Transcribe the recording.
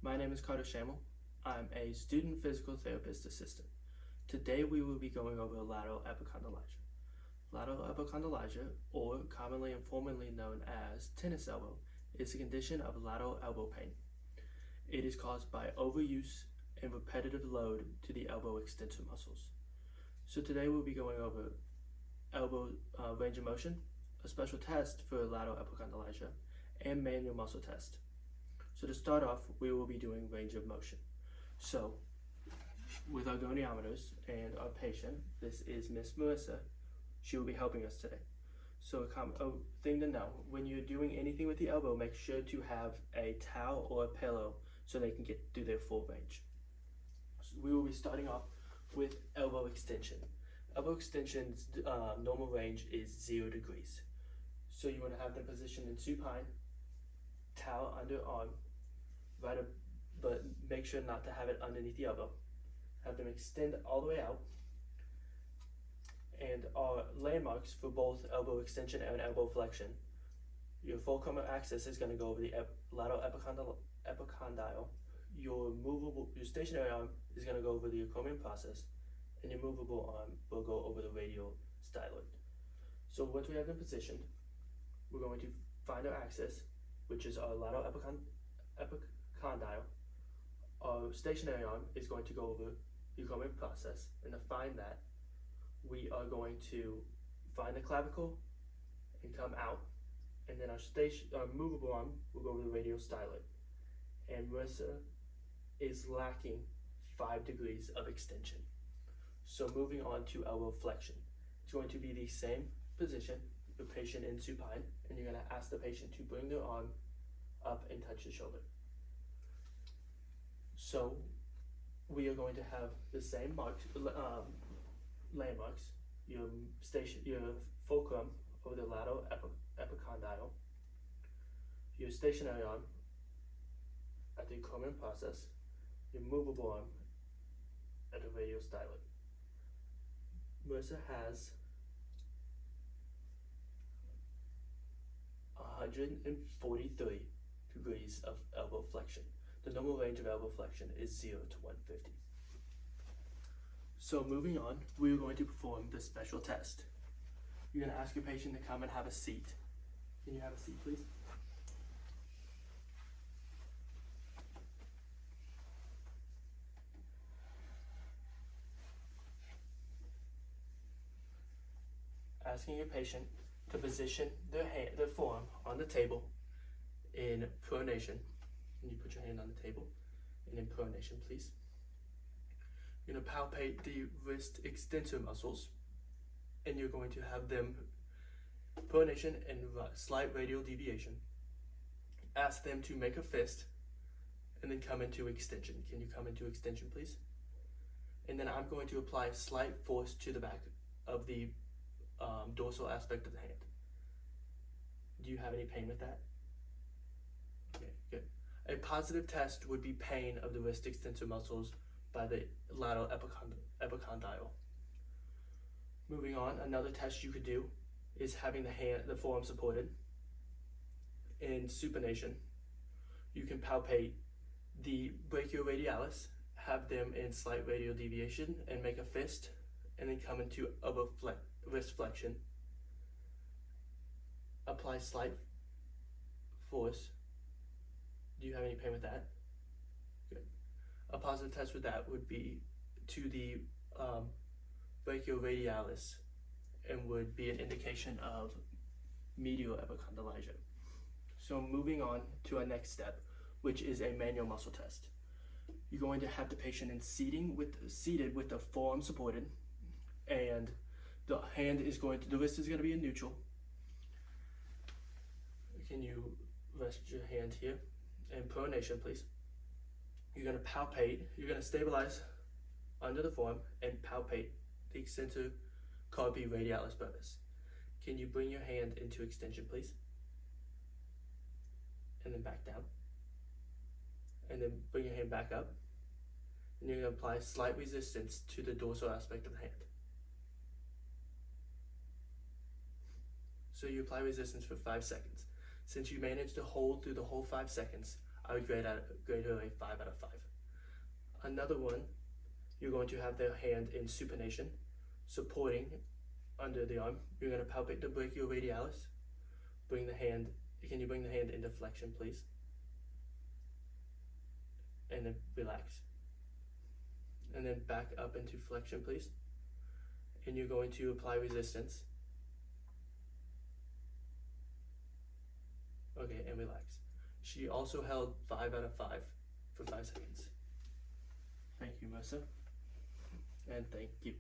My name is Carter Shamel. I'm a student physical therapist assistant. Today we will be going over lateral epicondylagia. Lateral epicondylagia, or commonly and formerly known as tennis elbow, is a condition of lateral elbow pain. It is caused by overuse and repetitive load to the elbow extensor muscles. So today we'll be going over elbow range of motion, a special test for lateral epicondylagia, and manual muscle test. So to start off, we will be doing range of motion. So with our goniometers and our patient, this is Miss Melissa. She will be helping us today. So a thing to know, when you're doing anything with the elbow, make sure to have a towel or a pillow so they can get through their full range. So we will be starting off with elbow extension. Elbow extension's normal range is 0 degrees. So you want to have them positioned in supine, towel under arm, but make sure not to have it underneath the elbow. Have them extend all the way out. And our landmarks for both elbow extension and elbow flexion. Your fulcrum axis is going to go over the lateral epicondyle. Your stationary arm is going to go over the acromion process, and your movable arm will go over the radial styloid. So once we have them positioned, we're going to find our axis, which is our lateral epicondyle. Our stationary arm is going to go over the acromion process, and to find that, we are going to find the clavicle and come out, and then our movable arm will go over the radial styloid. And Marissa is lacking 5 degrees of extension. So moving on to elbow flexion. It's going to be the same position, the patient in supine, and you're going to ask the patient to bring their arm up and touch the shoulder. So we are going to have the same marks, landmarks, your fulcrum over the lateral epicondyle, your stationary arm at the acromion process, your movable arm at the radial styloid. Marissa has 143 degrees of elbow flexion. The normal range of elbow flexion is 0 to 150. So moving on, we are going to perform the special test. You're going to ask your patient to come and have a seat. Can you have a seat, please? Asking your patient to position their forearm on the table in pronation. And you put your hand on the table and in pronation, please. You're going to palpate the wrist extensor muscles, and you're going to have them pronation and slight radial deviation. Ask them to make a fist and then come into extension. Can you come into extension, please? And then I'm going to apply slight force to the back of the dorsal aspect of the hand. Do you have any pain with that? Okay, good. A positive test would be pain of the wrist extensor muscles by the lateral epicondyle. Moving on, another test you could do is having the forearm supported. In supination, you can palpate the brachioradialis, have them in slight radial deviation, and make a fist, and then come into wrist flexion. Apply slight force. Do you have any pain with that? Good. A positive test with that would be to the brachioradialis and would be an indication of medial epicondylagia. So moving on to our next step, which is a manual muscle test. You're going to have the patient seated with the forearm supported, and the wrist is going to be in neutral. Can you rest your hand here? In pronation, please. You're going to palpate, you're going to stabilize under the forearm and palpate the extensor carpi radialis brevis. Can you bring your hand into extension, please? And then back down. And then bring your hand back up. And you're going to apply slight resistance to the dorsal aspect of the hand. So you apply resistance for 5 seconds. Since you managed to hold through the whole 5 seconds, I would grade her a 5 out of 5. Another one, you're going to have the hand in supination, supporting under the arm. You're going to palpate the brachioradialis. Can you bring the hand into flexion, please? And then relax. And then back up into flexion, please. And you're going to apply resistance. Okay, and relax. She also held 5 out of 5 for 5 seconds. Thank you, Mercer. And thank you.